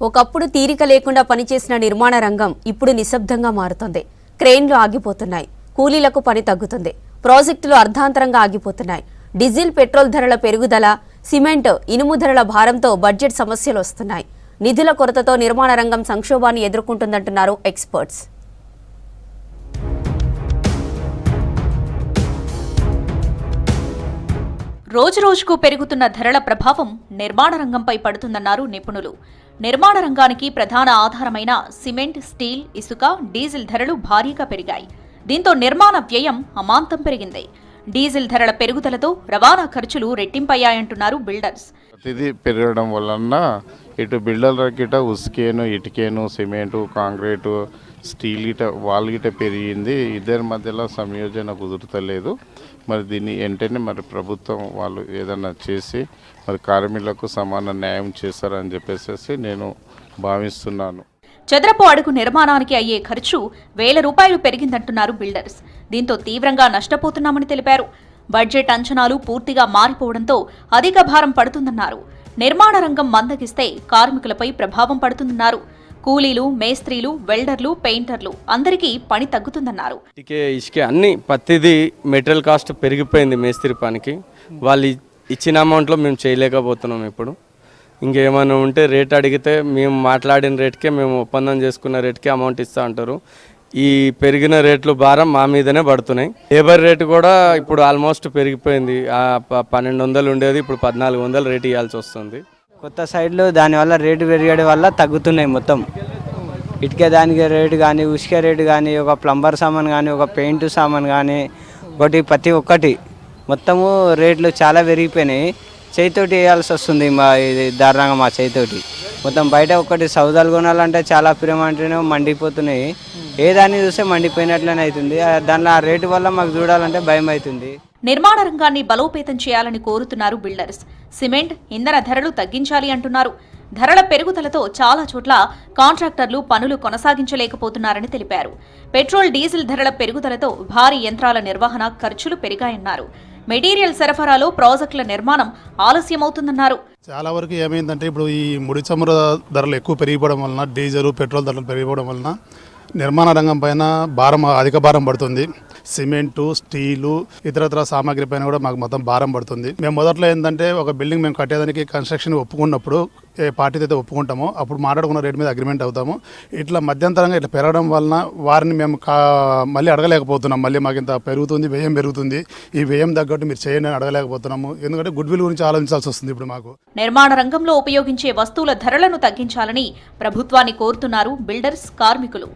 ఒకప్పుడు తీరిక లేకుండా పనిచేసిన నిర్మాణ రంగం ఇప్పుడు నిశ్శబ్దంగా మారుతోంది. క్రెయిన్లు ఆగిపోతున్నాయి, కూలీలకు పని తగ్గుతుంది, ప్రాజెక్టులు అర్ధాంతరంగా ఆగిపోతున్నాయి. డీజిల్, పెట్రోల్ ధరల పెరుగుదల, సిమెంట్, ఇనుము ధరల భారంతో బడ్జెట్ సమస్యలు వస్తున్నాయి. నిధుల కొరతతో నిర్మాణ రంగం సంక్షోభాన్ని ఎదుర్కొంటుందంటున్నారు ఎక్స్పర్ట్స్. రోజురోజుకు పెరుగుతున్న ధరల ప్రభావం నిర్మాణ రంగంపై పడుతుందన్నారు నిపుణులు. నిర్మాణ రంగానికి ప్రధాన ఆధారమైన సిమెంట్, స్టీల్, ఇసుక, డీజిల్ ధరలు భారీగా పెరిగాయి. దీంతో నిర్మాణ వ్యయం అమాంతం పెరిగింది. డీజిల్ ధరల పెరుగుదలతో రవాణా ఖర్చులు రెట్టింపయ్యాయంటున్నారు బిల్డర్స్. ప్రతిదీ పెరగడం వలన ఇటు బిల్డర్ల గిట ఉసుకేను, ఇటుకేను, సిమెంటు, కాంక్రీటు, స్టీల్ గిట వాల్ గిట పెరిగింది. ఇద్దరి మధ్యలో సంయోజన కుదురుతలేదు. మరి దీన్ని వెంటనే మరి ప్రభుత్వం వాళ్ళు ఏదన్నా చేసి మరి కార్మికులకు సమాన న్యాయం చేస్తారని చెప్పేసి నేను భావిస్తున్నాను. చదరపు అడుగు నిర్మాణానికి అయ్యే ఖర్చు ₹1000 పెరిగిందంటున్నారు బిల్డర్స్. దీంతో తీవ్రంగా నష్టపోతున్నామని తెలిపారు. బడ్జెట్ అంచనాలు పూర్తిగా మారిపోవడంతో అధిక భారం పడుతుందన్నారు. నిర్మాణ రంగం మందగిస్తే కార్మికులపై ప్రభావం పడుతుందన్నారు. కూలీలు, మేస్త్రీలు, వెల్డర్లు, పెయింటర్లు అందరికీ పని తగ్గుతుందన్నారు. ఇసుక అన్ని ప్రతిదీ మెటీరియల్ కాస్ట్ పెరిగిపోయింది. మేస్త్రి పనికి వాళ్ళు ఇచ్చిన అమౌంట్లో మేము చేయలేకపోతున్నాం. ఇప్పుడు ఇంకేమైనా ఉంటే రేట్ అడిగితే మేము మాట్లాడిన రేట్కే, మేము ఒప్పందం చేసుకున్న రేట్కే అమౌంట్ ఇస్తూ ఉంటారు. ఈ పెరిగిన రేట్లు భారం మా మీదనే పడుతున్నాయి. లేబర్ రేటు కూడా ఇప్పుడు ఆల్మోస్ట్ పెరిగిపోయింది. 1200 ఉండేది ఇప్పుడు 1400 రేటు ఇవ్వాల్సి వస్తుంది. కొత్త సైడ్లు దానివల్ల రేటు పెరగడం వల్ల తగ్గుతున్నాయి. మొత్తం ఇటుక దానికి రేటు కానీ, ఉసుక రేటు కానీ, ఒక ప్లంబర్ సామాన్ కానీ, ఒక పెయింట్ సామాన్ కానీ, ప్రతి ఒక్కటి మొత్తము రేట్లు చాలా పెరిగిపోయినాయి. చేతితోటి వేయాల్సి వస్తుంది. ఇది దారుణంగా మా చేతితోటి మొత్తం బయట ఒకటి సౌదాలు కొనాలంటే చాలా ప్రేమంటేనే మండిపోతున్నాయి. ఏ దాన్ని చూస్తే మండిపోయినట్లనే అవుతుంది. దానిలో ఆ రేటు వల్ల మాకు చూడాలంటే భయం అవుతుంది. నిర్మాణ రంగాన్ని బలోపేతం చేయాలని కోరుతున్నారు బిల్డర్స్. సిమెంట్, ఇంధన ధరలు తగ్గించాలి అంటున్నారు. ధరల పెరుగుదలతో చాలా చోట్ల కాంట్రాక్టర్లు పనులు కొనసాగించలేకపోతున్నారని తెలిపారు. పెట్రోల్, డీజిల్ ధరల పెరుగుదలతో భారీ యంత్రాల నిర్వహణ ఖర్చులు పెరిగాయన్నారు. మెటీరియల్ సరఫరాలో ప్రాజెక్టుల నిర్మాణం ఆలస్యమవుతుందన్నారు. చాలా వరకు ఏమైందంటే ఇప్పుడు ఈ ముడి చమురు ధరలు ఎక్కువ పెరిగిపోవడం వలన, డీజిల్, పెట్రోల్ ధరలు పెరిగిపోవడం వలన నిర్మాణ రంగం పైన అధిక భారం పడుతుంది. సిమెంటు, స్టీలు, ఇతరత్ర సామాగ్రి పైన కూడా మాకు మొత్తం భారం పడుతుంది. మేము మొదట్లో ఏంటంటే ఒక బిల్డింగ్ మేము కట్టేదానికి కన్స్ట్రక్షన్ ఒప్పుకున్నప్పుడు ఏ పార్టీతో అయితే ఒప్పుకుంటామో అప్పుడు మాట్లాడుకున్న రేట్ మీద అగ్రిమెంట్ అవుతాము. ఇట్లా మధ్యంతరంగా ఇట్లా పెరగడం వలన వారిని మేము మళ్ళీ అడగలేకపోతున్నాం. మళ్ళీ మాకు ఇంత పెరుగుతుంది, వ్యయం పెరుగుతుంది, ఈ వ్యయం తగ్గట్టు మీరు చేయండి అని అడగలేకపోతున్నాము. ఎందుకంటే గుడ్ విల్ గురించి ఆలోచించాల్సి వస్తుంది ఇప్పుడు మాకు. నిర్మాణ రంగంలో ఉపయోగించే వస్తువుల ధరలను తగ్గించాలని ప్రభుత్వాన్ని కోరుతున్నారు బిల్డర్స్, కార్మికులు.